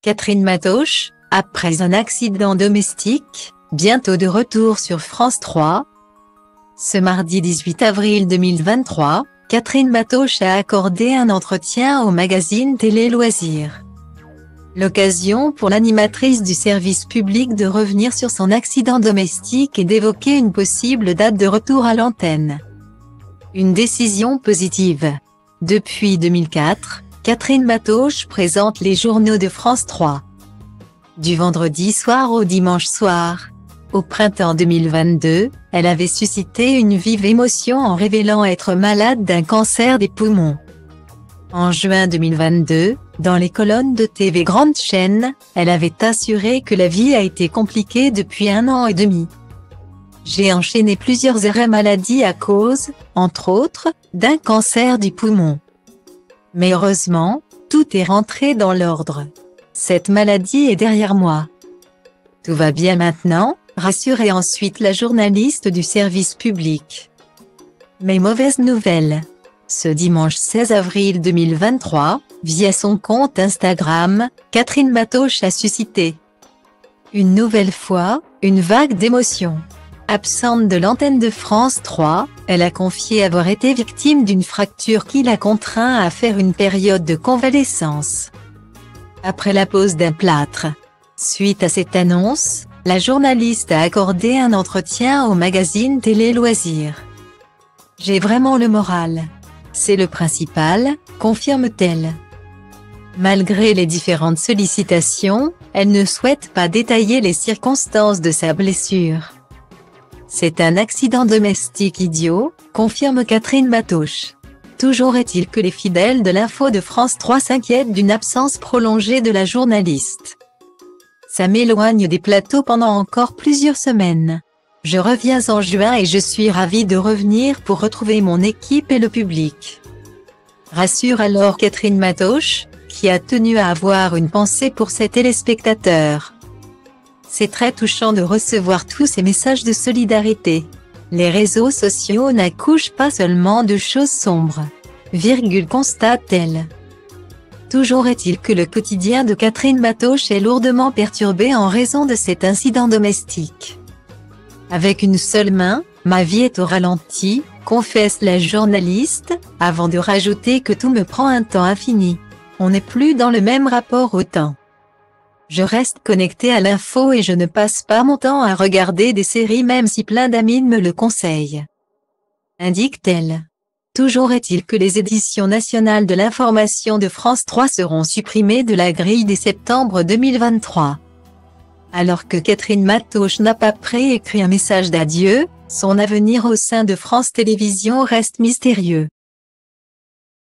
Catherine Matoche, après un accident domestique, bientôt de retour sur France 3. Ce mardi 18 avril 2023, Catherine Matoche a accordé un entretien au magazine Télé Loisirs. L'occasion pour l'animatrice du service public de revenir sur son accident domestique et d'évoquer une possible date de retour à l'antenne. Une décision positive. Depuis 2004, Catherine Matoche présente les journaux de France 3. Du vendredi soir au dimanche soir. Au printemps 2022, elle avait suscité une vive émotion en révélant être malade d'un cancer des poumons. En juin 2022, dans les colonnes de TV Grande Chaîne, elle avait assuré que la vie a été compliquée depuis 1 an et demi. J'ai enchaîné plusieurs arrêts maladie à cause, entre autres, d'un cancer du poumon. Mais heureusement, tout est rentré dans l'ordre. Cette maladie est derrière moi. Tout va bien maintenant, rassurait ensuite la journaliste du service public. Mais mauvaise nouvelle. Ce dimanche 16 avril 2023, via son compte Instagram, Catherine Matoche a suscité une nouvelle fois, une vague d'émotions. Absente de l'antenne de France 3, elle a confié avoir été victime d'une fracture qui l'a contraint à faire une période de convalescence. Après la pose d'un plâtre. Suite à cette annonce, la journaliste a accordé un entretien au magazine Télé Loisirs. « J'ai vraiment le moral. C'est le principal », confirme-t-elle. Malgré les différentes sollicitations, elle ne souhaite pas détailler les circonstances de sa blessure. C'est un accident domestique idiot, confirme Catherine Matoche. Toujours est-il que les fidèles de l'info de France 3 s'inquiètent d'une absence prolongée de la journaliste. Ça m'éloigne des plateaux pendant encore plusieurs semaines. Je reviens en juin et je suis ravie de revenir pour retrouver mon équipe et le public. Rassure alors Catherine Matoche, qui a tenu à avoir une pensée pour ses téléspectateurs. C'est très touchant de recevoir tous ces messages de solidarité. Les réseaux sociaux n'accouchent pas seulement de choses sombres. Constate-t-elle. Toujours est-il que le quotidien de Catherine Matoche est lourdement perturbé en raison de cet incident domestique. Avec une seule main, ma vie est au ralenti, confesse la journaliste, avant de rajouter que tout me prend un temps infini. On n'est plus dans le même rapport au temps. Je reste connectée à l'info et je ne passe pas mon temps à regarder des séries même si plein d'amis me le conseillent. Indique-t-elle. Toujours est-il que les éditions nationales de l'information de France 3 seront supprimées de la grille dès septembre 2023. Alors que Catherine Matoche n'a pas préécrit un message d'adieu, son avenir au sein de France Télévisions reste mystérieux.